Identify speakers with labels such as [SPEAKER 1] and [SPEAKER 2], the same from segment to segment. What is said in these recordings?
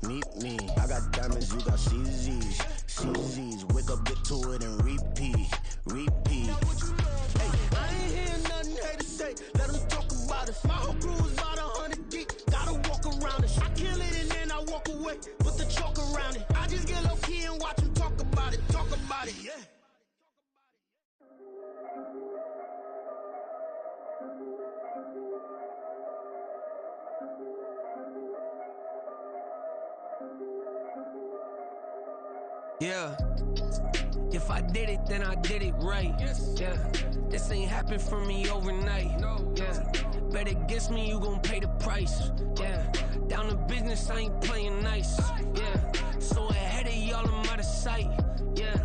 [SPEAKER 1] Meet me, I got diamonds, you got CZs. CZs, wake up, get to it, and repeat. Hey, I ain't hear nothing hate to say. Let them talk about us. My whole crew is about 100 deep. Gotta walk around it. I kill it and then I walk away. Put the chalk around it. I just get low key and watch them talk about it. Yeah.
[SPEAKER 2] Yeah, if I did it, then I did it right. Yeah, this ain't happened for me overnight. Yeah, bet against me, you gon' pay the price. Yeah, down to business, I ain't playing nice. Yeah, so ahead of y'all, I'm out of sight. Yeah,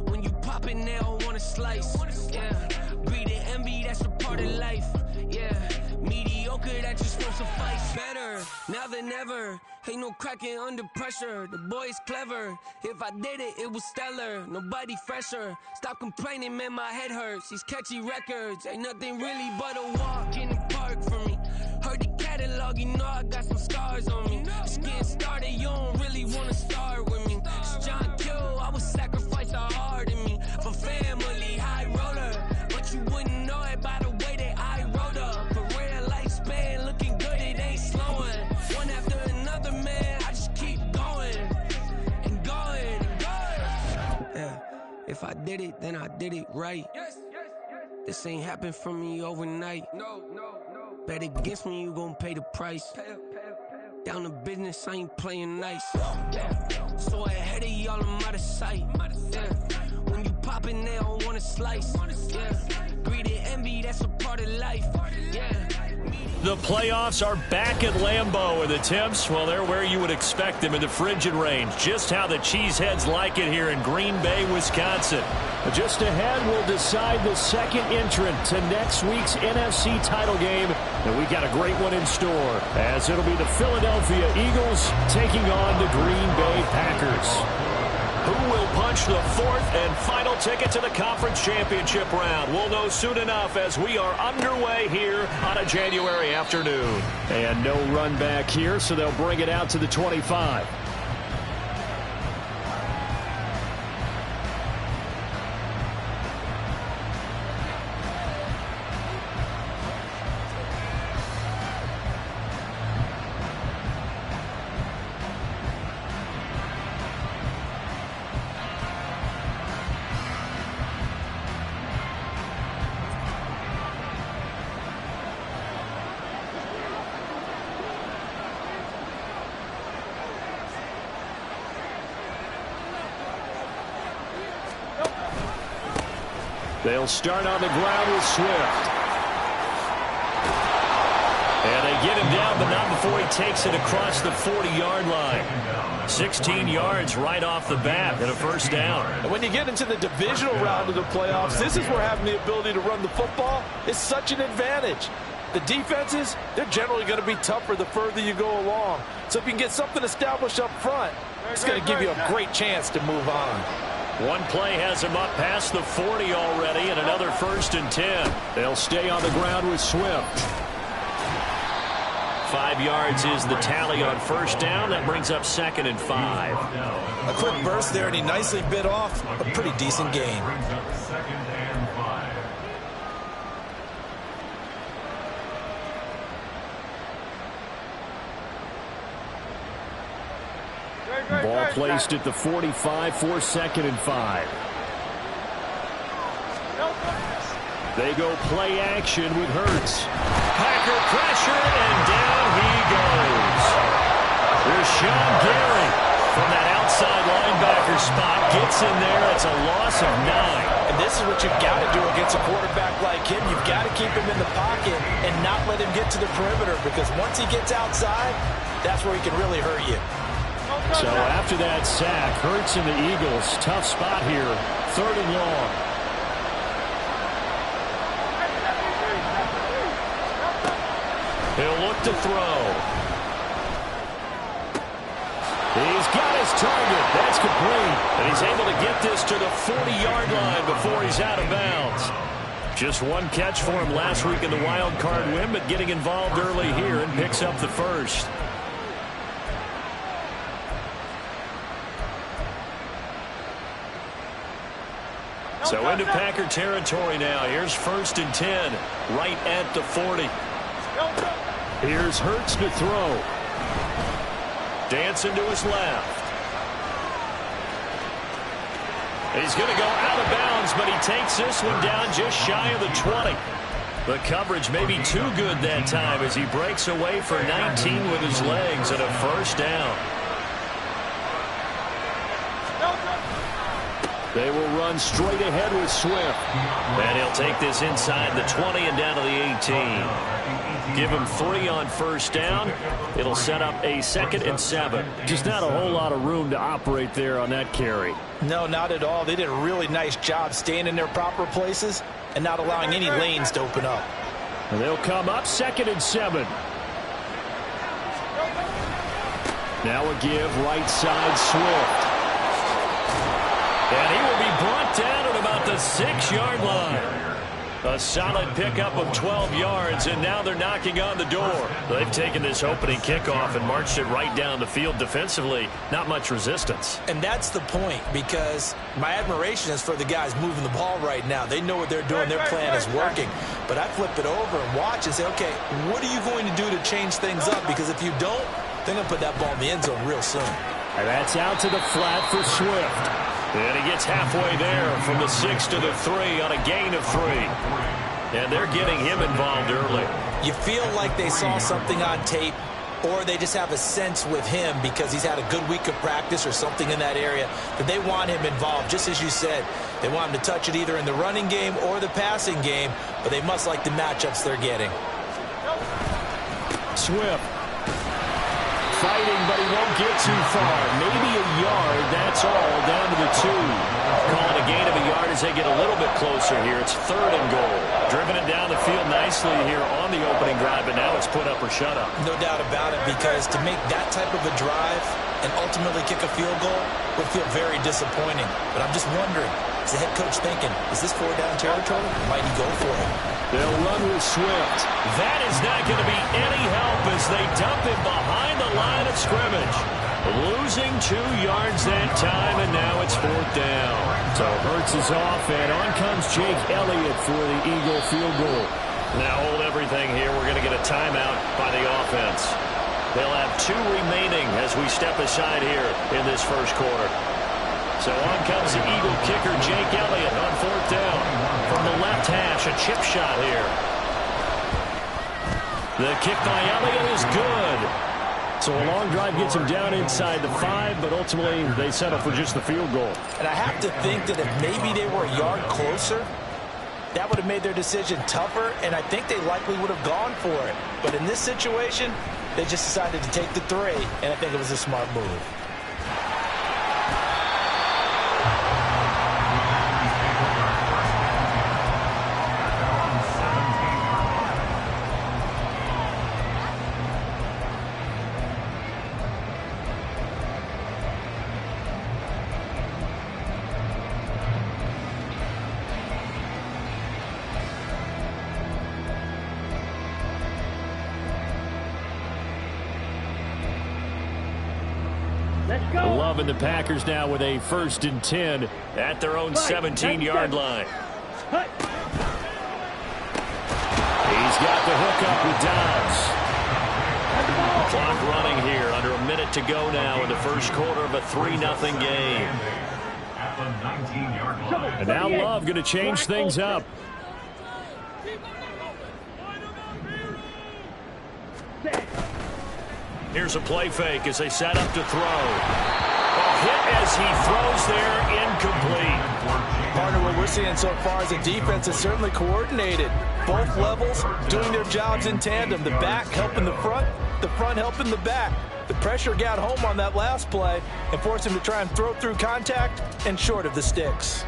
[SPEAKER 2] when you pop it, they all wanna slice. Yeah, greed and envy, that's a part of life. Yeah, mediocre, that just won't suffice. Better now than ever. Ain't no cracking under pressure. The boy's clever. If I did it, it was stellar. Nobody fresher. Stop complaining, man, my head hurts. These catchy records ain't nothing really but a walk in the park for me. Heard the catalog, you know I got some scars on me. Just getting started, you don't really wanna start with me. It's John Kill, I would sacrifice a heart in me for family, high roller. But you wouldn't know it by the way that I wrote up. A real lifespan, looking good, it ain't slowing. One after another, man, I just keep going and going and going. Yeah, if I did it, then I did it right. This ain't happened for me overnight. No. Bet against me, you gon' pay the price. Down to business, I ain't playing nice. Yeah. So ahead of y'all, I'm out of sight. Yeah. When you poppin', they don't wanna slice. Yeah. Greed and envy, that's a part of life. Yeah.
[SPEAKER 3] The playoffs are back at Lambeau, and the temps, well, they're where you would expect them in the frigid range. Just how the Cheeseheads like it here in Green Bay, Wisconsin.
[SPEAKER 4] Just ahead, we'll decide the second entrant to next week's NFC title game. And we got a great one in store, as it'll be the Philadelphia Eagles taking on the Green Bay Packers.
[SPEAKER 3] Who will punch the fourth and final ticket to the conference championship round? We'll know soon enough as we are underway here on a January afternoon.
[SPEAKER 4] And no run back here, so they'll bring it out to the 25. They'll start on the ground with Swift.
[SPEAKER 3] And they get him down, but not before he takes it across the 40-yard line. 16 yards right off the bat and a first down.
[SPEAKER 5] And when you get into the divisional round of the playoffs, this is where having the ability to run the football is such an advantage. The defenses, they're generally going to be tougher the further you go along. So if you can get something established up front, it's going to give you a great chance to move on.
[SPEAKER 3] One play has him up past the 40 already, and another 1st and 10.
[SPEAKER 4] They'll stay on the ground with Swift.
[SPEAKER 3] 5 yards is the tally on first down. That brings up 2nd and 5.
[SPEAKER 5] A quick burst there, and he nicely bit off a pretty decent gain.
[SPEAKER 4] Ball placed at the 45 for 2nd and 5. They go play action with Hurts.
[SPEAKER 3] Packer pressure, and down he goes. Rashawn Gary from that outside linebacker spot gets in there. It's a loss of 9.
[SPEAKER 5] And this is what you've got to do against a quarterback like him. You've got to keep him in the pocket and not let him get to the perimeter, because once he gets outside, that's where he can really hurt you.
[SPEAKER 4] So after that sack, Hurts and the Eagles, tough spot here, 3rd and long.
[SPEAKER 3] He'll look to throw.
[SPEAKER 4] He's got his target. That's complete.
[SPEAKER 3] And he's able to get this to the 40-yard line before he's out of bounds. Just one catch for him last week in the wild card win, but getting involved early here and picks up the first.
[SPEAKER 4] So into Packer territory now. Here's 1st and 10, right at the 40. Here's Hurts to throw. Dancing to his left. He's going to go out of bounds, but he takes this one down just shy of the 20. The coverage may be too good that time as he breaks away for 19 with his legs and a 1st down. They will run straight ahead with Swift. And he'll take this inside the 20 and down to the 18. Give him 3 on 1st down. It'll set up a 2nd and 7. Just not a whole lot of room to operate there on that carry.
[SPEAKER 5] No, not at all. They did a really nice job staying in their proper places and not allowing any lanes to open up.
[SPEAKER 4] And they'll come up 2nd and 7. Now a give right side Swift. And he will be brought down at about the 6-yard line. A solid pickup of 12 yards, and now they're knocking on the door. They've taken this opening kickoff and marched it right down the field defensively. Not much resistance.
[SPEAKER 5] And that's the point, because my admiration is for the guys moving the ball right now. They know what they're doing. Their plan is working. But I flip it over and watch and say, okay, what are you going to do to change things up? Because if you don't, they're going to put that ball in the end zone real soon.
[SPEAKER 4] And that's out to the flat for Swift. And he gets halfway there from the 6 to the 3 on a gain of 3. And they're getting him involved early.
[SPEAKER 5] You feel like they saw something on tape, or they just have a sense with him because he's had a good week of practice or something in that area that they want him involved. Just as you said, they want him to touch it either in the running game or the passing game, but they must like the matchups they're getting.
[SPEAKER 4] Swift. Fighting, but he won't get too far. Maybe a yard, that's all, down to the 2. Calling a gain of a yard as they get a little bit closer here. It's 3rd and goal. Driven it down the field nicely here on the opening drive, but now it's put up or shut up.
[SPEAKER 5] No doubt about it, because to make that type of a drive and ultimately kick a field goal would feel very disappointing. But I'm just wondering, is the head coach thinking, is this 4-down territory? Might he go for it?
[SPEAKER 4] They'll run with Swift. That is not going to be any help as they dump him behind the line of scrimmage. Losing 2 yards that time, and now it's 4th down. So Hurts is off, and on comes Jake Elliott for the Eagle field goal. Now hold everything here. We're going to get a timeout by the offense. They'll have 2 remaining as we step aside here in this first quarter. So on comes the Eagle kicker, Jake Elliott, on 4th down. From the left hash, a chip shot here. The kick by Elliott is good. So a long drive gets him down inside the 5, but ultimately they settle for just the field goal.
[SPEAKER 5] And I have to think that if maybe they were a yard closer, that would have made their decision tougher, and I think they likely would have gone for it. But in this situation, they just decided to take the 3, and I think it was a smart move.
[SPEAKER 4] Loving the Packers now with a 1st and 10 at their own 17-yard line. He's got the hook up with Dobbs. Clock running here, under a minute to go now in the first quarter of a 3-0 game. And now Love going to change things up. Here's a play fake as they set up to throw. A hit as he throws there, incomplete.
[SPEAKER 5] Partner, what we're seeing so far as a defense is certainly coordinated. Both levels doing their jobs in tandem. The back helping the front helping the back. The pressure got home on that last play and forced him to try and throw through contact and short of the sticks.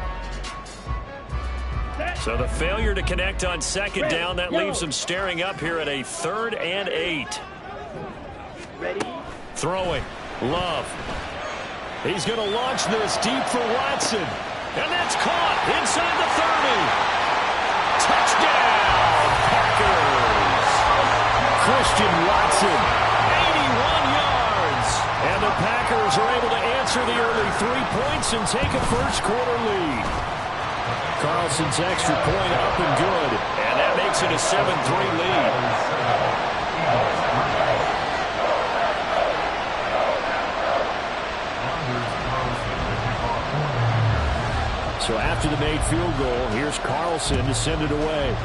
[SPEAKER 4] So the failure to connect on 2nd down, that leaves them staring up here at a 3rd and 8.
[SPEAKER 2] Ready?
[SPEAKER 4] Throwing. Love. He's going to launch this deep for Watson. And that's caught inside the 30. Touchdown, Packers. Christian Watson, 81 yards. And the Packers are able to answer the early 3 points and take a first quarter lead. Carlson's extra point up and good.
[SPEAKER 3] And that makes it a 7-3 lead.
[SPEAKER 4] So after the made field goal, here's Carlson to send it away.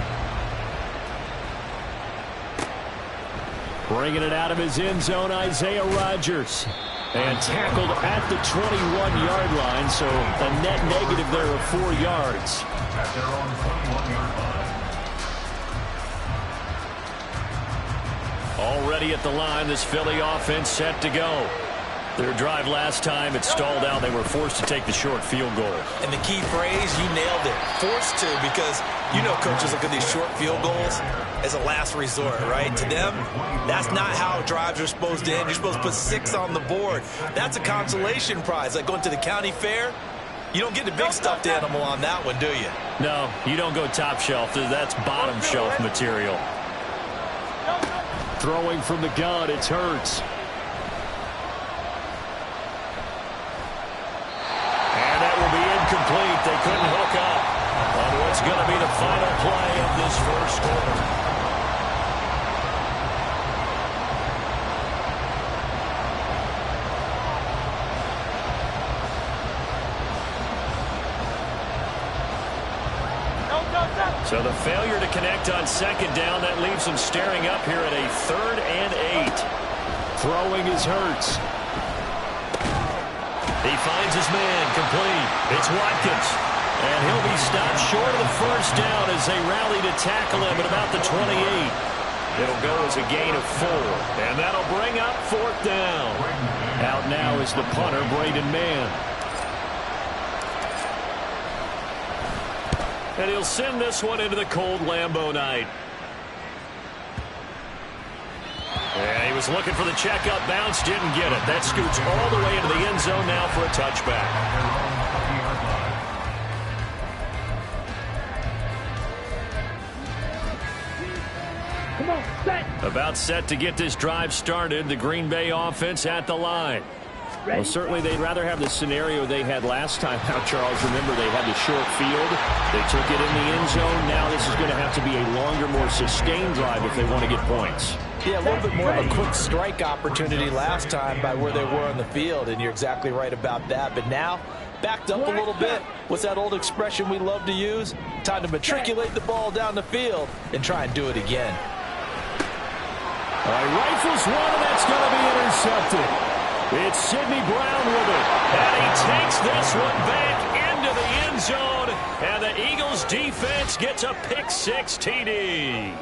[SPEAKER 4] Bringing it out of his end zone, Isaiah Rodgers. And tackled at the 21-yard line, so a net negative there of 4 yards.
[SPEAKER 3] Already at the line, this Philly offense set to go. Their drive last time, it stalled out. They were forced to take the short field goal.
[SPEAKER 5] And the key phrase, you nailed it. Forced to, because you know coaches look at these short field goals as a last resort, right? To them, that's not how drives are supposed to end. You're supposed to put 6 on the board. That's a consolation prize. Like going to the county fair, you don't get the big stuffed animal on that one, do you?
[SPEAKER 3] No, you don't go top shelf. That's bottom shelf material.
[SPEAKER 4] Throwing from the gun, it's Hurts.
[SPEAKER 3] Incomplete. They couldn't hook up on what's going to be the final play of this first quarter. So the failure to connect on second down, that leaves them staring up here at a 3rd and 8.
[SPEAKER 4] Throwing is Hurts.
[SPEAKER 3] He finds his man, complete. It's Watkins. And he'll be stopped short of the first down as they rally to tackle him at about the 28. It'll go as a gain of 4. And that'll bring up 4th down.
[SPEAKER 4] Out now is the punter, Braden Mann.
[SPEAKER 3] And he'll send this one into the cold Lambeau night. Yeah, he was looking for the checkup bounce, didn't get it. That scoots all the way into the end zone now for a touchback.
[SPEAKER 6] Come on, set.
[SPEAKER 3] About set to get this drive started. The Green Bay offense at the line.
[SPEAKER 4] Well, certainly they'd rather have the scenario they had last time out, Charles. Remember, they had the short field. They took it in the end zone. Now this is going to have to be a longer, more sustained drive if they want to get points.
[SPEAKER 5] Yeah, a little bit more of a quick strike opportunity last time by where they were on the field, and you're exactly right about that. But now, backed up a little bit. What's that old expression we love to use? Time to matriculate the ball down the field and try and do it again.
[SPEAKER 4] All right, rifles one, and that's going to be intercepted. It's Sidney Brown with it.
[SPEAKER 3] And he takes this one back into the end zone. And the Eagles defense gets a pick-6 TD.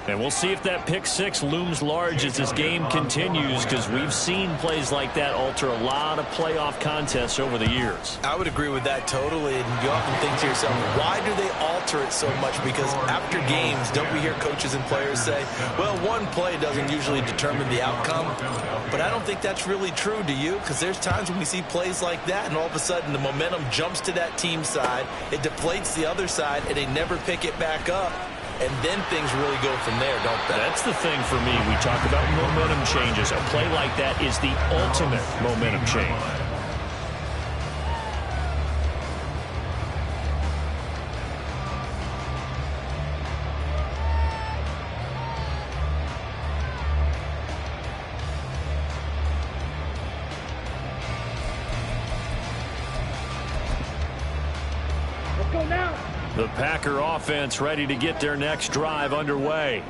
[SPEAKER 3] And we'll see if that pick-6 looms large as this game continues, because we've seen plays like that alter a lot of playoff contests over the years.
[SPEAKER 5] I would agree with that totally. And you often think to yourself, why do they alter it so much? Because after games, don't we hear coaches and players say, well, one play doesn't usually determine the outcome. But I don't think that's really true, do you? Because there's times when we see plays like that, and all of a sudden the momentum jumps to that team side. It deflates the other side, and they never pick it back up. And then things really go from there, don't they?
[SPEAKER 3] That's the thing for me. We talk about momentum changes. A play like that is the ultimate momentum change.
[SPEAKER 6] Let's go now.
[SPEAKER 3] The Packer offense ready to get their next drive underway.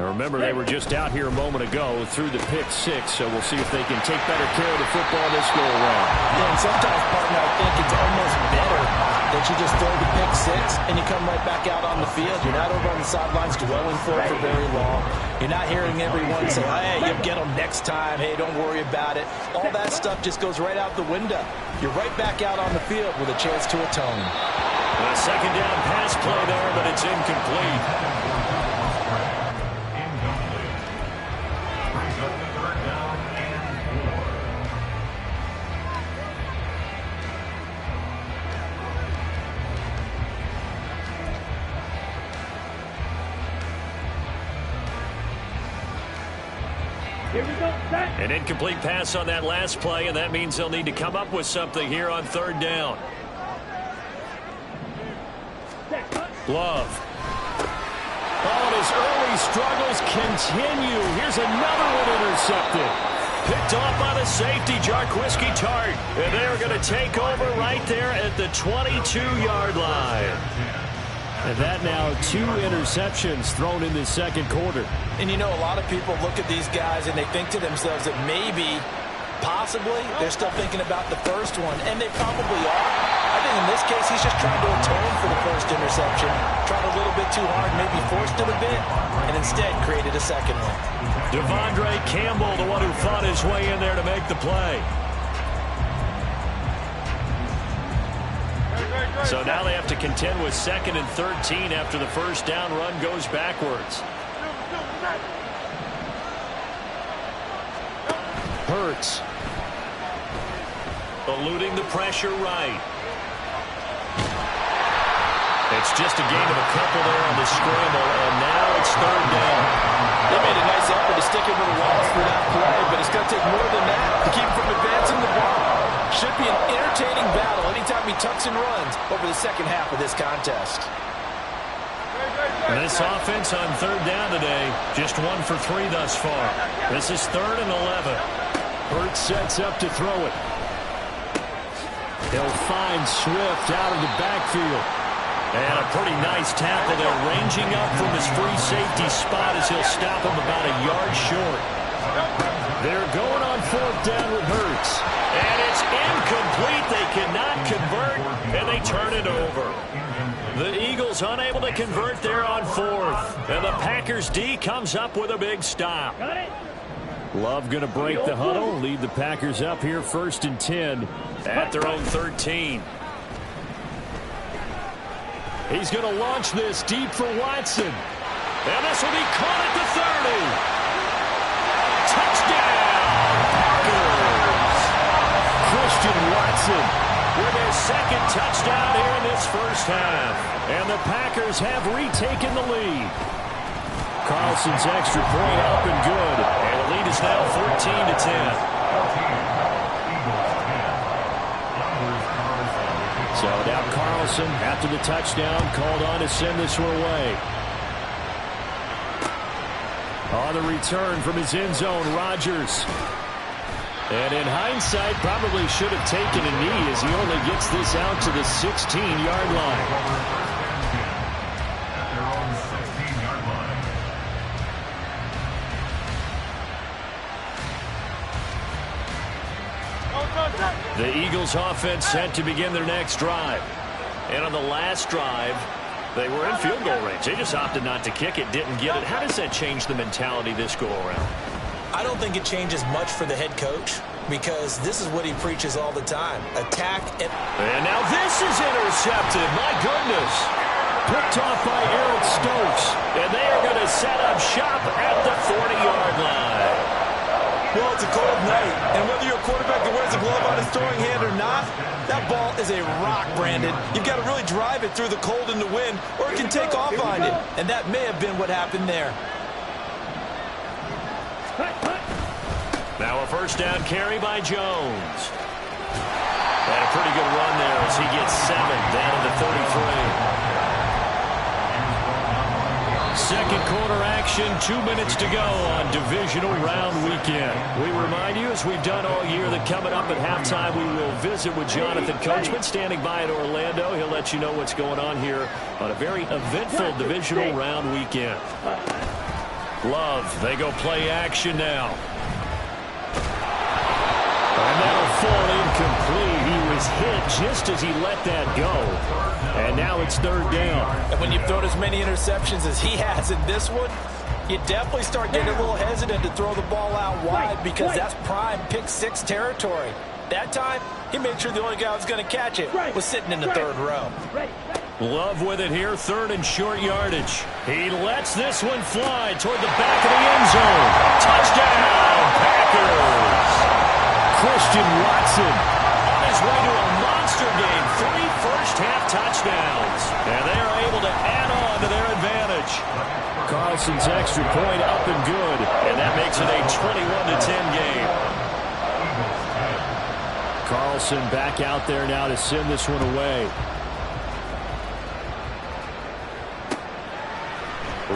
[SPEAKER 3] And remember, they were just out here a moment ago through the pick-6, so we'll see if they can take better care of the football this go-around.
[SPEAKER 5] Yeah, and sometimes, partner, I think it's almost better that you just throw the pick-6 and you come right back out on the field. You're not over on the sidelines dwelling for it for very long. You're not hearing everyone say, hey, you'll get them next time. Hey, don't worry about it. All that stuff just goes right out the window. You're right back out on the field with a chance to atone.
[SPEAKER 3] A second down pass play there, but it's incomplete.
[SPEAKER 6] Here we go, set.
[SPEAKER 3] An incomplete pass on that last play, and that means they'll need to come up with something here on 3rd down. Love. Oh, and his early struggles continue. Here's another one intercepted. Picked off by the safety, Jarquiski Tartt. And they're going to take over right there at the 22-yard line.
[SPEAKER 4] And that now 2 interceptions thrown in the second quarter.
[SPEAKER 5] And you know, a lot of people look at these guys and they think to themselves that maybe, possibly, they're still thinking about the first one. And they probably are. I think in this case, he's just trying to atone for the first interception. Tried a little bit too hard, maybe forced it a bit, and instead created a second one.
[SPEAKER 3] Devondre Campbell, the one who fought his way in there to make the play. So now they have to contend with 2nd and 13 after the first down run goes backwards.
[SPEAKER 4] Hurts.
[SPEAKER 3] Eluding the pressure right. It's just a gain of a couple there on the scramble, and now it's 3rd down.
[SPEAKER 5] They made a nice effort to stick it with Wallace for that play, but it's going to take more than that to keep him from advancing the ball. Should be an entertaining battle anytime he tucks and runs over the second half of this contest.
[SPEAKER 3] This offense on 3rd down today, just 1 for 3 thus far. This is 3rd and 11.
[SPEAKER 4] Hurts sets up to throw it. He'll find Swift out of the backfield.
[SPEAKER 3] And a pretty nice tackle there, ranging up from his free safety spot as he'll stop him about a yard short.
[SPEAKER 4] They're going on 4th down with Hurts.
[SPEAKER 3] And it's incomplete. They cannot convert, and they turn it over. The Eagles unable to convert there on 4th. And the Packers D comes up with a big stop.
[SPEAKER 4] Love going to break the huddle, lead the Packers up here 1st and 10.
[SPEAKER 3] At their own 13.
[SPEAKER 4] He's going to launch this deep for Watson.
[SPEAKER 3] And this will be caught at the 30. Touchdown, Packers.
[SPEAKER 4] Christian Watson
[SPEAKER 3] with his 2nd touchdown here in this first half.
[SPEAKER 4] And the Packers have retaken the lead. Carlson's extra point up and good.
[SPEAKER 3] And the lead is now 14-10.
[SPEAKER 4] So now Carlson, after the touchdown, called on to send this one away. On the return from his end zone, Rodgers. And in hindsight, probably should have taken a knee as he only gets this out to the 16-yard line.
[SPEAKER 3] The Eagles offense set to begin their next drive. And on the last drive, they were in field goal range. They just opted not to kick it, didn't get it. How does that change the mentality this go-around?
[SPEAKER 5] I don't think it changes much for the head coach because this is what he preaches all the time. Attack.
[SPEAKER 3] And now this is intercepted. My goodness.
[SPEAKER 4] Picked off by Eric Stokes.
[SPEAKER 3] And they are going to set up shop at the 40-yard line.
[SPEAKER 5] Well, it's a cold night, and whether you're a quarterback that wears a glove on his throwing hand or not, that ball is a rock, Brandon. You've got to really drive it through the cold and the wind, or it can take off on you. And that may have been what happened there.
[SPEAKER 3] Now a first down carry by Jones. And a pretty good run there as he gets 7 down to the 33. Second quarter action, 2 minutes to go on divisional round weekend. We remind you, as we've done all year, that coming up at halftime, we will visit with Jonathan Coachman standing by in Orlando. He'll let you know what's going on here on a very eventful divisional round weekend. Love, they go play action now.
[SPEAKER 4] And that'll fall incomplete. He was hit just as he let that go. And now it's 3rd down.
[SPEAKER 5] And when you've thrown as many interceptions as he has in this one, you definitely start getting a little hesitant to throw the ball out wide because that's prime pick-6 territory. That time, he made sure the only guy who was going to catch it was sitting in the 3rd row.
[SPEAKER 3] Love with it here, 3rd and short yardage. He lets this one fly toward the back of the end zone. Touchdown, Packers!
[SPEAKER 4] Christian Watson
[SPEAKER 3] on his way to a monster game. 3 first-half touchdowns. And they are able to add on to their advantage.
[SPEAKER 4] Carlson's extra point up and good.
[SPEAKER 3] And that makes it a 21-10 game.
[SPEAKER 4] Carlson back out there now to send this one away.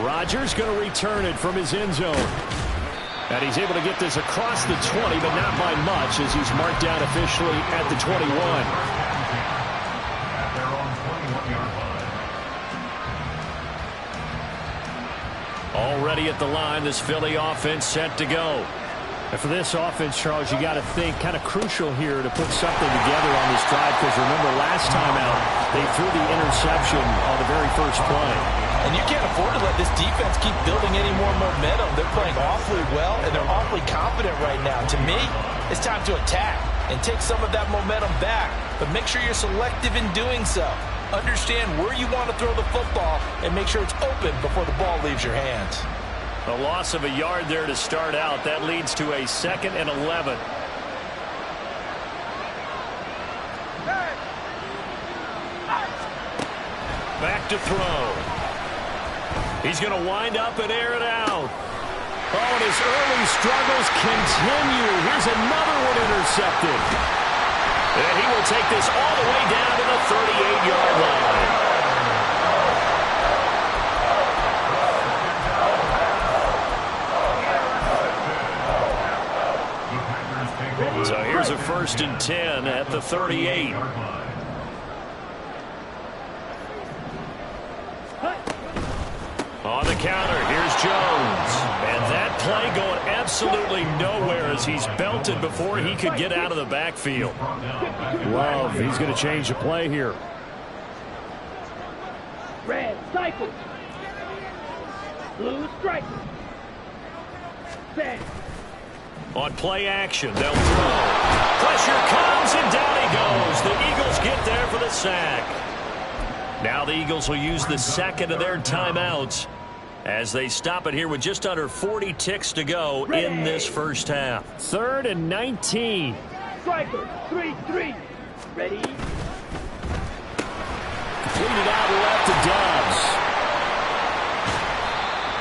[SPEAKER 4] Rodgers going to return it from his end zone. And he's able to get this across the 20, but not by much, as he's marked down officially at the 21. Already at the line, this Philly offense set to go. And for this offense, Charles, you got to think kind of crucial here to put something together on this drive, because remember last time out, they threw the interception on the very first play.
[SPEAKER 5] And you can't afford to let this defense keep building any more momentum. They're playing awfully well, and they're awfully confident right now. To me, it's time to attack and take some of that momentum back. But make sure you're selective in doing so. Understand where you want to throw the football and make sure it's open before the ball leaves your hands.
[SPEAKER 3] A loss of a yard there to start out. That leads to a 2nd and 11. Back to throw. He's going to wind up and air it out. Oh, and his early struggles continue. Here's another one intercepted. And he will take this all the way down to the 38-yard line. So here's a 1st and 10 at the 38. On the counter, here's Jones. And that play going absolutely nowhere as he's belted before he could get out of the backfield.
[SPEAKER 4] Love, he's going to change the play here.
[SPEAKER 6] Red, cycle. Blue, strike. Set.
[SPEAKER 3] On play action, they'll throw. Pressure comes, and down he goes. The Eagles get there for the sack. Now the Eagles will use the 2nd of their timeouts as they stop it here with just under 40 ticks to go in this first half.
[SPEAKER 4] 3rd and 19.
[SPEAKER 6] Striker, 3-3. Ready?
[SPEAKER 4] Completed out left to Dobbs.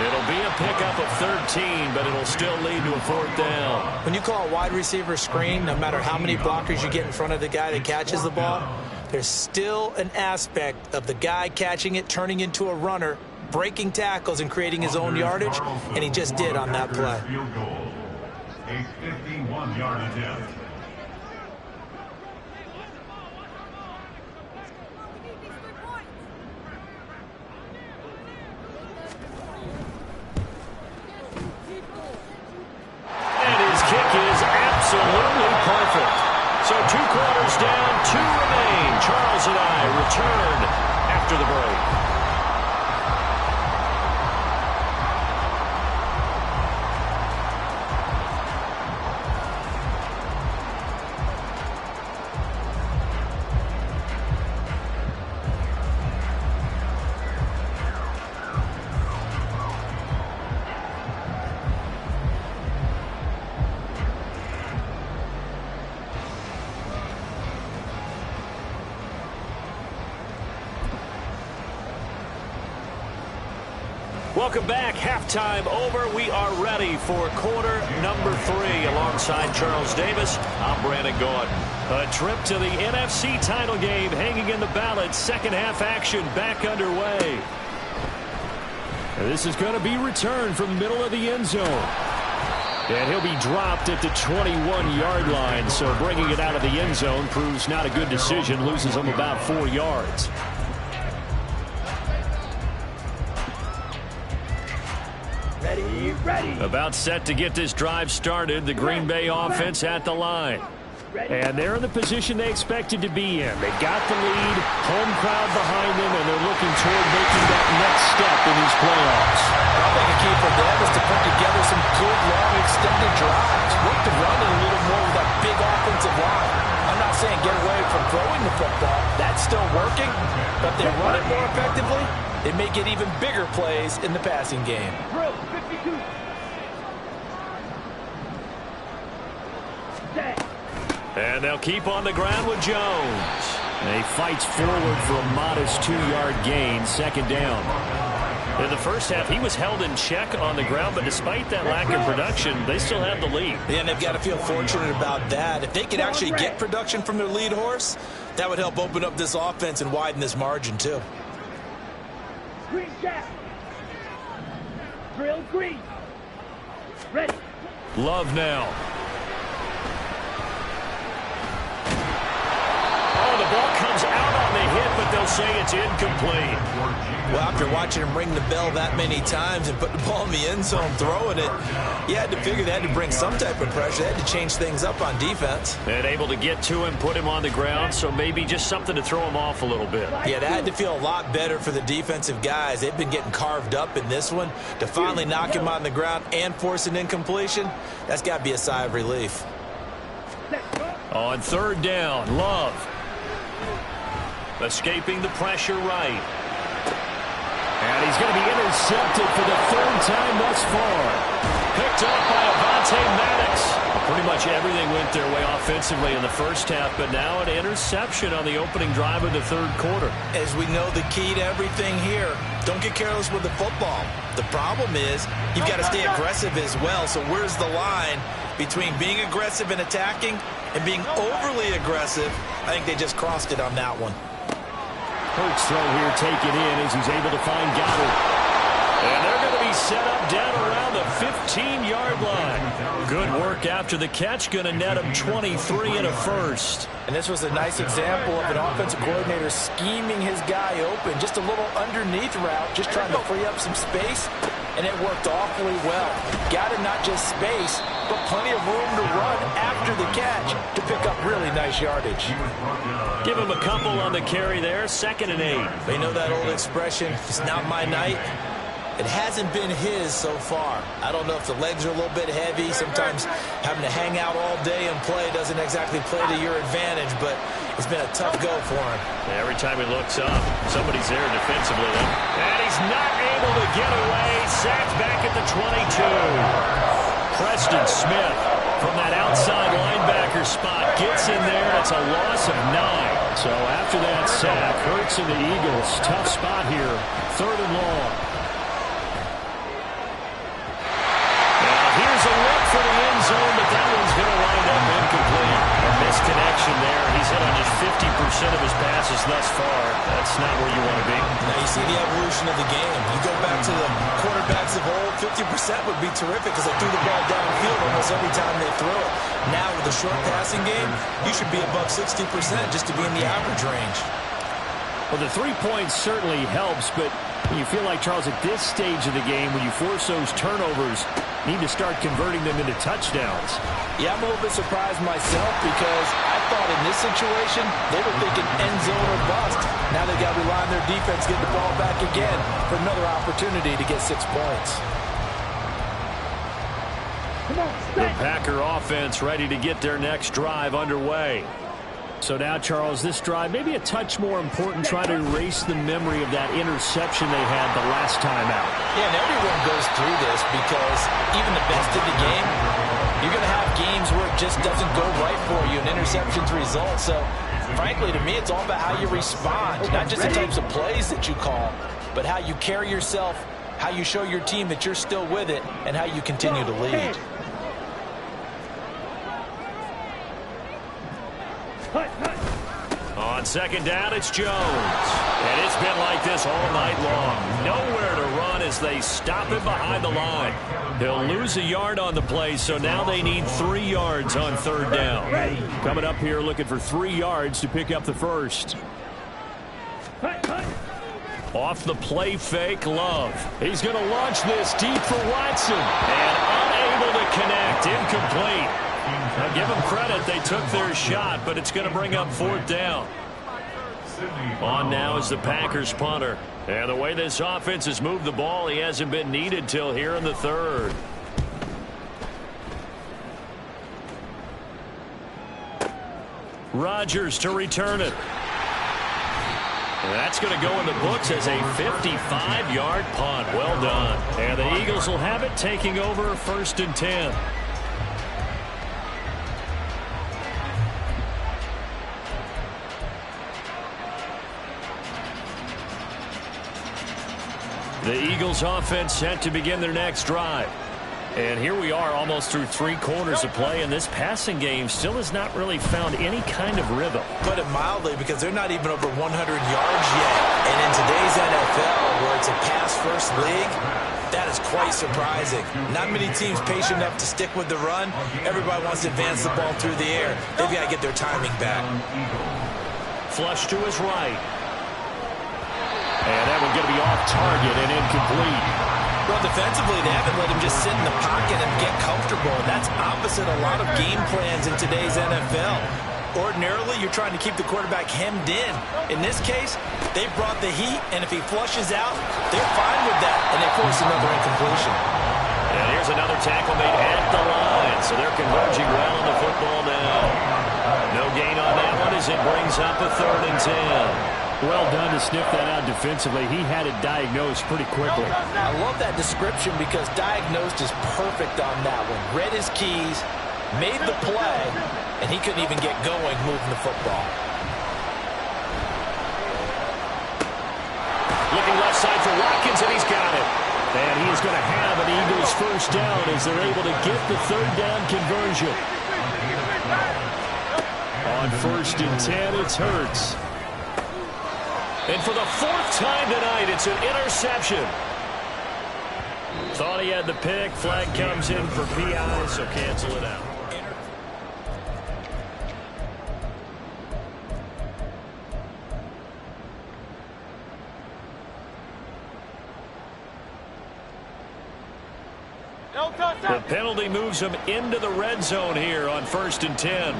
[SPEAKER 3] It'll be a pickup of 13, but it'll still lead to a 4th down.
[SPEAKER 5] When you call a wide receiver screen, no matter how many blockers you get in front of the guy that catches the ball, there's still an aspect of the guy catching it, turning into a runner, breaking tackles and creating his own yardage, and he just did on that play.
[SPEAKER 7] A 51-yard attempt.
[SPEAKER 3] Absolutely perfect. So 2 quarters down, 2 remain. Charles and I return after the break. Welcome back. Halftime over. We are ready for quarter number 3. Alongside Charles Davis, I'm Brandon Gaudin. A trip to the NFC title game hanging in the balance. Second half action back underway.
[SPEAKER 4] This is going to be returned from the middle of the end zone. And he'll be dropped at the 21-yard line. So bringing it out of the end zone proves not a good decision. Loses him about 4 yards.
[SPEAKER 6] Ready.
[SPEAKER 3] About set to get this drive started. The Green Bay offense at the line.
[SPEAKER 4] And they're in the position they expected to be in. They've got the lead, home crowd behind them, and they're looking toward making that next step in these playoffs.
[SPEAKER 5] I think a key for them is to put together some good, long, extended drives. Work the run a little more with that big offensive line. I'm not saying get away from throwing the football. That's still working. But if they run it more effectively, they may get even bigger plays in the passing game.
[SPEAKER 6] Drill, 52. Set.
[SPEAKER 3] And they'll keep on the ground with Jones.
[SPEAKER 4] And he fights forward for a modest 2-yard gain, 2nd down.
[SPEAKER 3] In the first half, he was held in check on the ground, but despite that lack of production, they still have the lead.
[SPEAKER 5] And they've got to feel fortunate about that. If they could actually get production from their lead horse, that would help open up this offense and widen this margin, too.
[SPEAKER 6] Green jack. Drill green. Ready.
[SPEAKER 3] Love now. Oh, the ball comes out on the hit, but they'll say it's incomplete.
[SPEAKER 5] Well, after watching him ring the bell that many times and put the ball in the end zone, throwing it, you had to figure they had to bring some type of pressure. They had to change things up on defense.
[SPEAKER 3] And able to get to him, put him on the ground, so maybe just something to throw him off a little bit.
[SPEAKER 5] Yeah, that had to feel a lot better for the defensive guys. They've been getting carved up in this one. To finally knock him on the ground and force an incompletion, that's got to be a sigh of relief.
[SPEAKER 3] On third down, Love. Escaping the pressure right. And he's going to be intercepted for the third time thus far. Picked up by Avonte Maddox. Pretty much everything went their way offensively in the first half, but now an interception on the opening drive of the third quarter.
[SPEAKER 5] As we know, the key to everything here, don't get careless with the football. The problem is you've got to stay aggressive as well. So where's the line between being aggressive and attacking and being overly aggressive? I think they just crossed it on that one.
[SPEAKER 4] Hurts throw here taken in as he's able to find Goddard.
[SPEAKER 3] And they're going to be set up down around the 15-yard line. Good work after the catch. Going to net him 23 and a first.
[SPEAKER 5] And this was a nice example of an offensive coordinator scheming his guy open. Just a little underneath route, just trying to free up some space. And it worked awfully well. Got him not just space, but plenty of room to run after the catch to pick up really nice yardage.
[SPEAKER 3] Give him a couple on the carry there. 2nd and 8.
[SPEAKER 5] They know that old expression, it's not my night. It hasn't been his so far. I don't know if the legs are a little bit heavy. Sometimes having to hang out all day and play doesn't exactly play to your advantage, but it's been a tough go for him.
[SPEAKER 3] Every time he looks up, somebody's there defensively. And he's not able to get away. Sacked back at the 22. Preston Smith from that outside linebacker spot gets in there. It's a loss of 9.
[SPEAKER 4] So after that sack, Hurts and the Eagles, tough spot here. 3rd and long.
[SPEAKER 3] Here's a look for the end zone, but that one's going to wind up incomplete. A misconnection there. He's hit on just 50% of his passes thus far. That's not where you want to be.
[SPEAKER 5] Now you see the evolution of the game. You go back to the quarterbacks of old, 50% would be terrific because they threw the ball downfield almost every time they throw it. Now with the short passing game, you should be above 60% just to be in the average range.
[SPEAKER 4] Well, the 3 points certainly helps, but you feel like, Charles, at this stage of the game, when you force those turnovers, need to start converting them into touchdowns.
[SPEAKER 5] Yeah, I'm a little bit surprised myself because I thought in this situation, they were thinking end zone or bust. Now they got to rely on their defense, get the ball back again for another opportunity to get 6 points.
[SPEAKER 3] The Packer offense ready to get their next drive underway.
[SPEAKER 4] So now, Charles, this drive maybe a touch more important, try to erase the memory of that interception they had the last time out.
[SPEAKER 5] Yeah, and everyone goes through this because even the best of the game, you're going to have games where it just doesn't go right for you, and interceptions result. So, frankly, to me, it's all about how you respond, not just the types of plays that you call, but how you carry yourself, how you show your team that you're still with it, and how you continue to lead.
[SPEAKER 3] On 2nd down, it's Jones. And it's been like this all night long. Nowhere to run as they stop him behind the line. He'll lose a yard on the play, so now they need 3 yards on 3rd down.
[SPEAKER 4] Coming up here looking for 3 yards to pick up the first.
[SPEAKER 3] Off the play fake, Love.
[SPEAKER 4] He's going to launch this deep for Watson.
[SPEAKER 3] And unable to connect. Incomplete. Now give them credit. They took their shot, but it's going to bring up 4th down. On now is the Packers punter. And the way this offense has moved the ball, he hasn't been needed till here in the 3rd. Rodgers to return it. And that's going to go in the books as a 55-yard punt. Well done. And the Eagles will have it, taking over 1st and 10. The Eagles offense set to begin their next drive. And here we are almost through 3 quarters of play, and this passing game still has not really found any kind of rhythm.
[SPEAKER 5] Put it mildly, because they're not even over 100 yards yet. And in today's NFL, where it's a pass-first league, That is quite surprising. Not many teams patient enough to stick with the run. Everybody wants to advance the ball through the air. They've got to get their timing back.
[SPEAKER 3] Flush to his right. And that one's going to be off target and incomplete.
[SPEAKER 5] Well, defensively, they haven't let him just sit in the pocket and get comfortable. That's opposite a lot of game plans in today's NFL. Ordinarily, you're trying to keep the quarterback hemmed in. In this case, they brought the heat, and if he flushes out, they're fine with that, and they force another incompletion.
[SPEAKER 3] And here's another tackle made at the line, so they're converging well on the football now. No gain on that one as it brings up a 3rd and 10.
[SPEAKER 4] Well done to sniff that out defensively. He had it diagnosed pretty quickly.
[SPEAKER 5] I love that description because diagnosed is perfect on that one. Read his keys, made the play, and he couldn't even get going moving the football.
[SPEAKER 3] Looking left side for Watkins, and he's got it.
[SPEAKER 4] And he is going to have an Eagles first down as they're able to get the 3rd down conversion. On 1st and 10, it's Hurts.
[SPEAKER 3] And for the 4th time tonight, it's an interception. Thought he had the pick. Flag comes in for PI, so cancel it out. The penalty moves him into the red zone here on 1st and 10.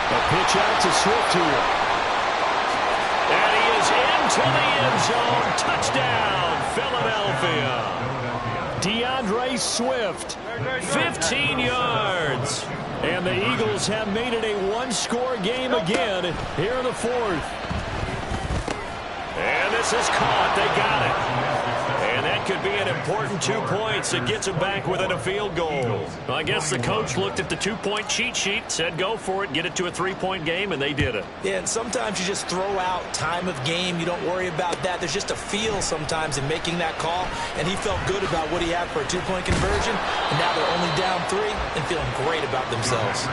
[SPEAKER 4] A pitch out to Swift here.
[SPEAKER 3] And he is into the end zone. Touchdown, Philadelphia.
[SPEAKER 4] DeAndre Swift.
[SPEAKER 3] 15 yards.
[SPEAKER 4] And the Eagles have made it a 1-score game again here in the 4th.
[SPEAKER 3] And this is caught. They got it. And that could be an important 2 points. It gets them back within a field goal. I guess the coach looked at the 2-point cheat sheet, said go for it, get it to a 3-point game, and they did it.
[SPEAKER 5] Yeah, and sometimes you just throw out time of game. You don't worry about that. There's just a feel sometimes in making that call, and he felt good about what he had for a 2-point conversion, and now they're only down 3 and feeling great about themselves.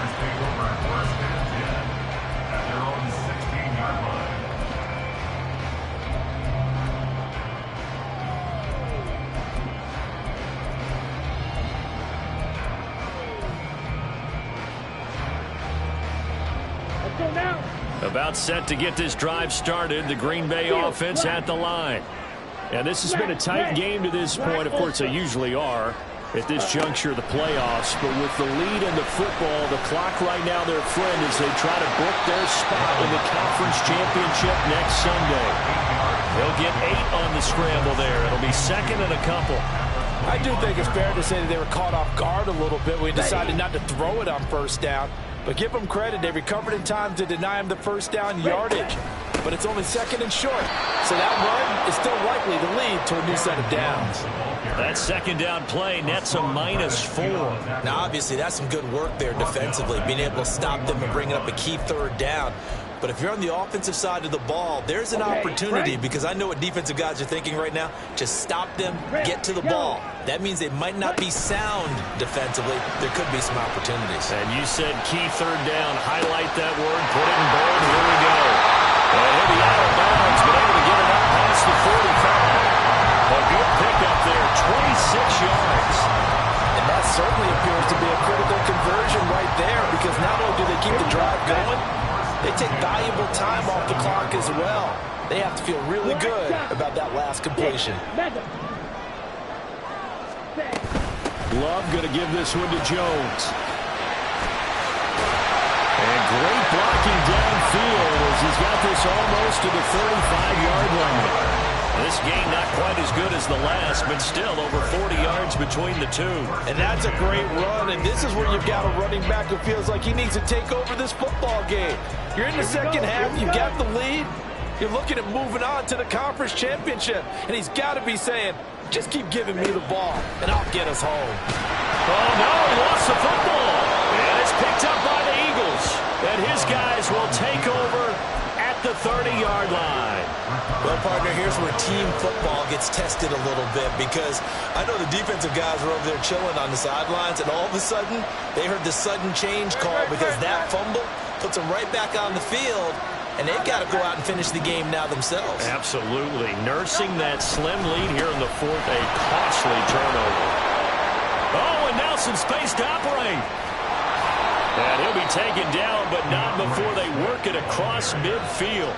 [SPEAKER 3] About set to get this drive started. The Green Bay offense at the line.
[SPEAKER 4] And this has been a tight game to this point. Of course, they usually are at this juncture of the playoffs. But with the lead in the football, the clock right now their friend as they try to book their spot in the conference championship next Sunday.
[SPEAKER 3] They'll get 8 on the scramble there. It'll be 2nd and a couple.
[SPEAKER 5] I do think it's fair to say that they were caught off guard a little bit. We decided not to throw it on 1st down. But give them credit. They recovered in time to deny him the 1st down yardage. But it's only 2nd and short. So that run is still likely to lead to a new set of downs.
[SPEAKER 3] That 2nd down play nets a -4.
[SPEAKER 5] Now, obviously, that's some good work there defensively, being able to stop them and bringing up a key 3rd down. But if you're on the offensive side of the ball, there's an opportunity because I know what defensive guys are thinking right now. Just stop them, get to the ball. That means they might not be sound defensively. There could be some opportunities.
[SPEAKER 3] And you said key 3rd down. Highlight that word. Put it in bold. Here we go. And he'll be out of bounds, but able to get it up past the 45. A good pickup there, 26 yards.
[SPEAKER 5] And that certainly appears to be a critical conversion right there because not only do they keep the drive going, they take valuable time off the clock as well. They have to feel really good about that last completion.
[SPEAKER 4] Love going to give this one to Jones. And great blocking downfield as he's got this almost to the 35-yard line.
[SPEAKER 3] This game not quite as good as the last, but still over 40 yards between the two.
[SPEAKER 5] And that's a great run, and this is where you've got a running back who feels like he needs to take over this football game. You're in the 2nd half, you got the lead, you're looking at moving on to the conference championship, and he's got to be saying, just keep giving me the ball, and I'll get us home.
[SPEAKER 3] Oh, no, he lost the football. And it's picked up by the Eagles. And his guys will take over at the 30-yard line.
[SPEAKER 5] Well, partner, here's where team football gets tested a little bit because I know the defensive guys were over there chilling on the sidelines, and all of a sudden, they heard the sudden change call because that fumble puts them right back on the field. and they've got to go out and finish the game now themselves.
[SPEAKER 3] Absolutely. Nursing that slim lead here in the fourth, a costly turnover. Oh, and now some space to operate. And he'll be taken down, but not before they work it across midfield.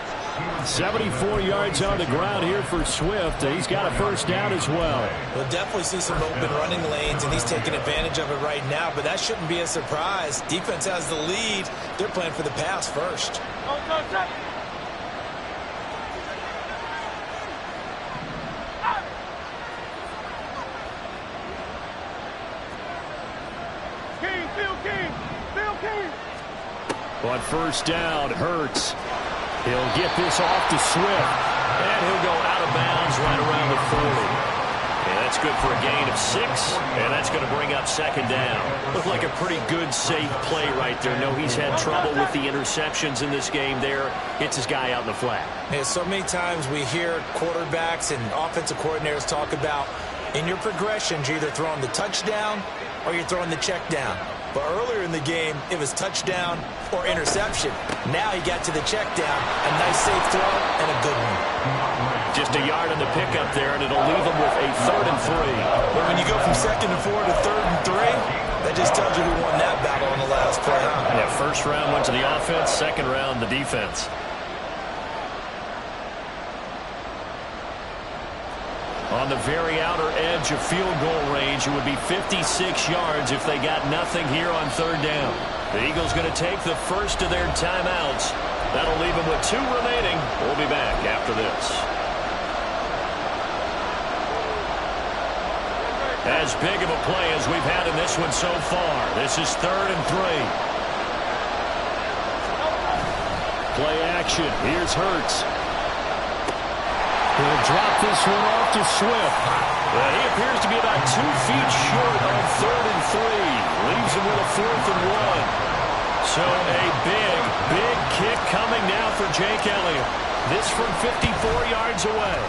[SPEAKER 4] 74 yards on the ground here for Swift. He's got a first down as well.
[SPEAKER 5] We'll definitely see some open running lanes, and he's taking advantage of it right now, but that shouldn't be a surprise. Defense has the lead. They're playing for the pass first.
[SPEAKER 4] On first down, Hurts. He'll get this off to Swift.
[SPEAKER 3] And he'll go out of bounds right around the 40. And that's good for a gain of 6. And that's going to bring up second down. Looked like a pretty good, safe play right there. No, he's had trouble with the interceptions in this game there. Gets his guy out in the flat.
[SPEAKER 5] Yeah, so many times we hear quarterbacks and offensive coordinators talk about in your progressions, you're either throwing the touchdown or you're throwing the check down. But earlier in the game, it was touchdown or interception. Now he got to the check down. A nice safe throw and a good one.
[SPEAKER 3] Just a yard on the pickup there, and it'll leave him with a 3rd and 3.
[SPEAKER 5] But when you go from 2nd and 4 to 3rd and 3, that just tells you who won that battle on the last play. Huh?
[SPEAKER 3] Yeah, first round went to the offense, second round the defense. On the very outer edge of field goal range, it would be 56 yards if they got nothing here on 3rd down. The Eagles going to take the first of their timeouts. That'll leave them with 2 remaining. We'll be back after this. As big of a play as we've had in this one so far. This is 3rd and 3.
[SPEAKER 4] Play action. Here's Hurts. He'll drop this one off to Swift.
[SPEAKER 3] Well, he appears to be about 2 feet short on 3rd and 3. Leaves him with a 4th and 1. So a big, big kick coming now for Jake Elliott. This from 54 yards away.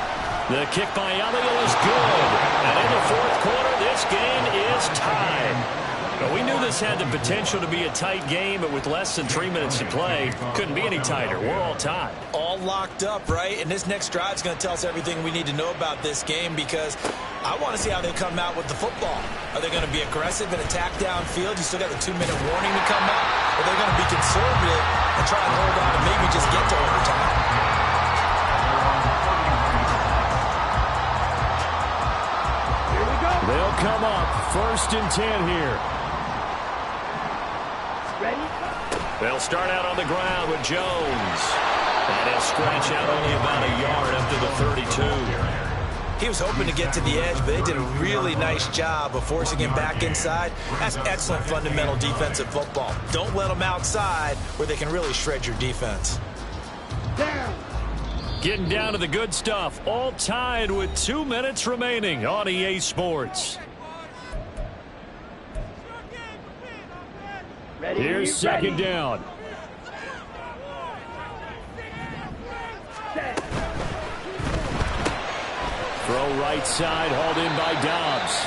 [SPEAKER 3] The kick by Elliott is good. And in the 4th quarter, this game is tied. Well, we knew this had the potential to be a tight game, but with less than 3 minutes to play, couldn't be any tighter. We're all tied.
[SPEAKER 5] All locked up, right? And this next drive is going to tell us everything we need to know about this game because I want to see how they come out with the football. Are they going to be aggressive and attack downfield? You still got the 2-minute warning to come out? Or are they going to be conservative and try and hold on and maybe just get to overtime?
[SPEAKER 6] Here we go.
[SPEAKER 4] They'll come up 1st and 10 here.
[SPEAKER 6] Ready?
[SPEAKER 3] They'll start out on the ground with Jones. And he'll scratch out only about a yard up to the 32.
[SPEAKER 5] He was hoping to get to the edge, but they did a really nice job of forcing him back inside. That's excellent fundamental defensive football. Don't let them outside where they can really shred your defense.
[SPEAKER 6] Down.
[SPEAKER 3] Getting down to the good stuff. All tied with 2 minutes remaining on EA Sports.
[SPEAKER 6] Ready?
[SPEAKER 4] Here's second down.
[SPEAKER 6] Set.
[SPEAKER 4] Throw right side, hauled in by Dobbs.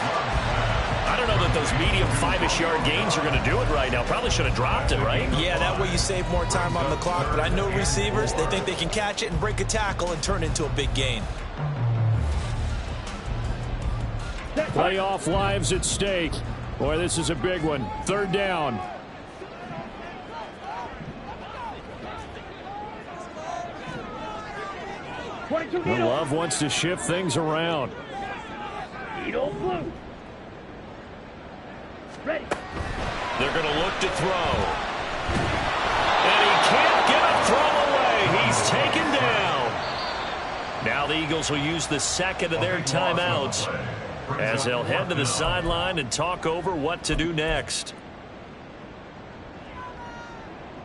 [SPEAKER 3] I don't know that those medium 5-ish yard gains are going to do it right now. Probably should have dropped it, right?
[SPEAKER 5] Yeah, that way you save more time on the clock. But I know receivers, they think they can catch it and break a tackle and turn it into a big gain.
[SPEAKER 4] Playoff lives at stake. Boy, this is a big one. 3rd down. Love wants to shift things around.
[SPEAKER 6] Needle blue. Ready.
[SPEAKER 3] They're going to look to throw. And he can't get a throw away. He's taken down. Now the Eagles will use the second of their timeouts as they'll head to the sideline and talk over what to do next.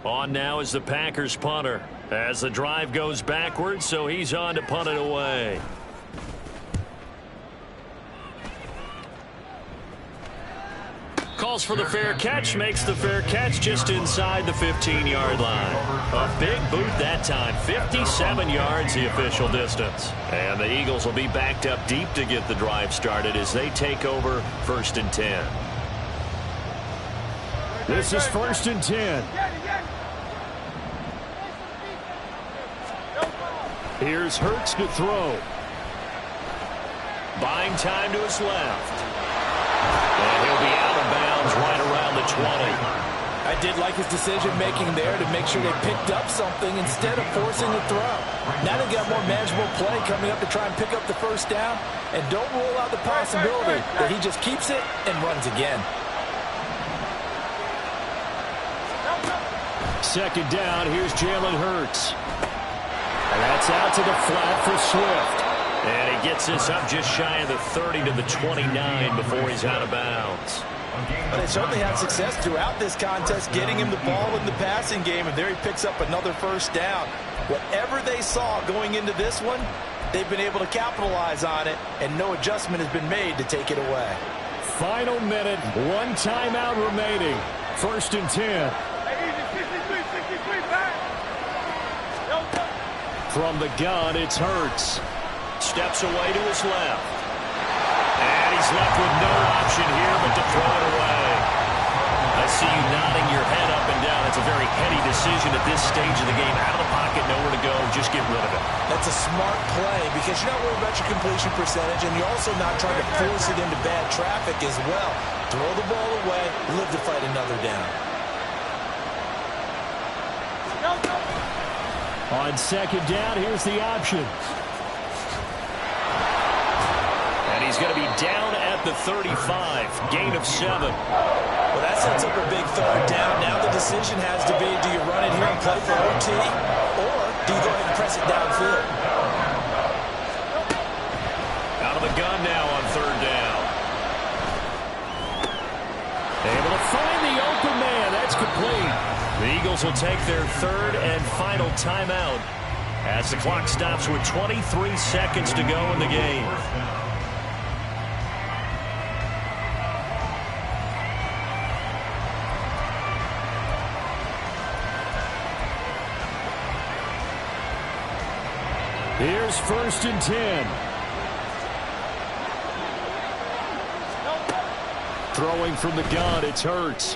[SPEAKER 3] On now is the Packers punter as the drive goes backwards, so he's on to punt it away. Calls for the fair catch, makes the fair catch just inside the 15-yard line. A big boot that time, 57 yards the official distance. And the Eagles will be backed up deep to get the drive started as they take over 1st and 10.
[SPEAKER 4] This is 1st and 10. Here's Hurts to throw.
[SPEAKER 3] Buying time to his left. And he'll be out of bounds right around the 20.
[SPEAKER 5] I did like his decision-making there to make sure they picked up something instead of forcing the throw. Now they got more manageable play coming up to try and pick up the first down. And don't rule out the possibility that he just keeps it and runs again.
[SPEAKER 4] Second down, here's Jalen Hurts. And that's out to the flat for Swift.
[SPEAKER 3] And he gets this up just shy of the 30 to the 29 before he's out of bounds.
[SPEAKER 5] But they certainly had success throughout this contest, getting him the ball in the passing game, and there he picks up another first down. Whatever they saw going into this one, they've been able to capitalize on it, and no adjustment has been made to take it away.
[SPEAKER 4] Final minute, one timeout remaining. 1st and 10. From the gun, it's Hurts.
[SPEAKER 3] Steps away to his left. And he's left with no option here but to throw it away. I see you nodding your head up and down. It's a very heady decision at this stage of the game. Out of the pocket, nowhere to go. Just get rid of it.
[SPEAKER 5] That's a smart play because you're not worried about your completion percentage, and you're also not trying to force it into bad traffic as well. Throw the ball away, live to fight another down.
[SPEAKER 4] On second down, here's the option.
[SPEAKER 3] And he's going to be down at the 35. Gain of 7.
[SPEAKER 5] Well, that sets up a big third down. Now the decision has to be, do you run it here and play for OT, or do you go ahead and press it downfield?
[SPEAKER 3] Out of the gun now on third down.
[SPEAKER 4] Able to find the open man. That's complete.
[SPEAKER 3] The Eagles will take their third and final timeout as the clock stops with 23 seconds to go in the game.
[SPEAKER 4] Here's 1st and 10. Throwing from the gun, it's Hurts.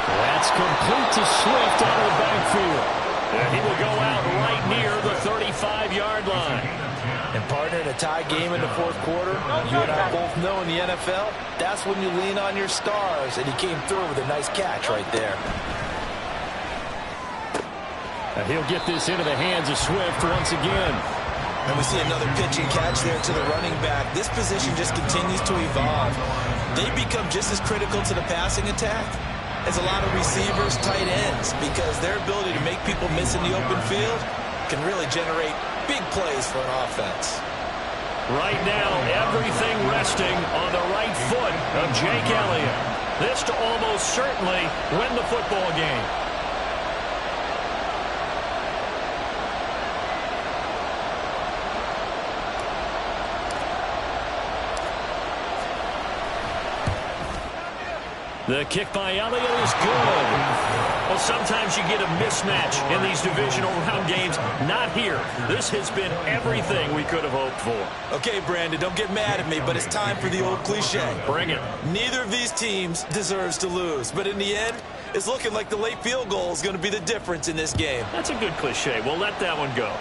[SPEAKER 4] That's complete to Swift out of the backfield.
[SPEAKER 3] And he will go out right near the 35-yard line.
[SPEAKER 5] And partner, in a tie game in the fourth quarter, you and I both know in the NFL, that's when you lean on your stars, and he came through with a nice catch right there.
[SPEAKER 4] And he'll get this into the hands of Swift once again.
[SPEAKER 5] And we see another pitch and catch there to the running back. This position just continues to evolve. They become just as critical to the passing attack as a lot of receivers, tight ends, because their ability to make people miss in the open field can really generate big plays for an offense.
[SPEAKER 3] Right now, everything resting on the right foot of Jake Elliott. This to almost certainly win the football game. The kick by Elliott is good. Well, sometimes you get a mismatch in these divisional round games. Not here. This has been everything we could have hoped for.
[SPEAKER 5] Okay, Brandon, don't get mad at me, but it's time for the old cliche.
[SPEAKER 3] Bring it.
[SPEAKER 5] Neither of these teams deserves to lose, but in the end, it's looking like the late field goal is going to be the difference in this game.
[SPEAKER 3] That's a good cliche. We'll let that one go.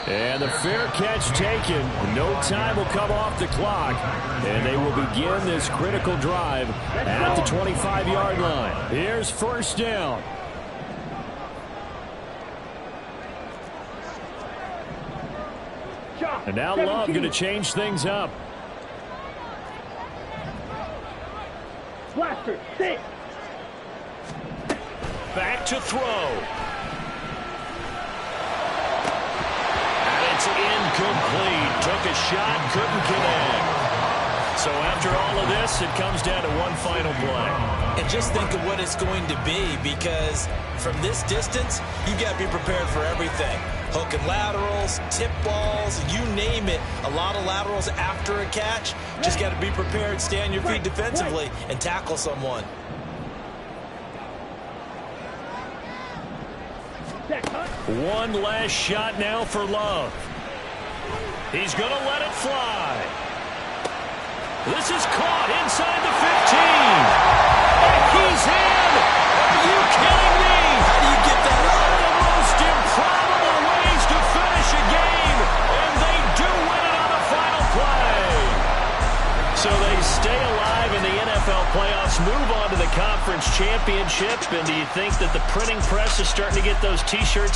[SPEAKER 4] And the fair catch taken. No time will come off the clock. And they will begin this critical drive at the 25-yard line. Here's 1st down. And now Love going to change things up.
[SPEAKER 6] Blaster, 6.
[SPEAKER 3] Back to throw. Incomplete. Took a shot, couldn't connect. So after all of this, it comes down to one final play.
[SPEAKER 5] And just think of what it's going to be, because from this distance, you've got to be prepared for everything. Hook and laterals, tip balls, you name it. A lot of laterals after a catch. Just got to be prepared, stay on your feet defensively, and tackle someone.
[SPEAKER 3] One last shot now for Love. He's going to let it fly. This is caught inside the 15. And he's in. Are you kidding me?
[SPEAKER 5] How do you get that
[SPEAKER 3] One of the most improbable ways to
[SPEAKER 4] NFL playoffs move on to the conference championship. And do you think that the printing press is starting to get those T-shirts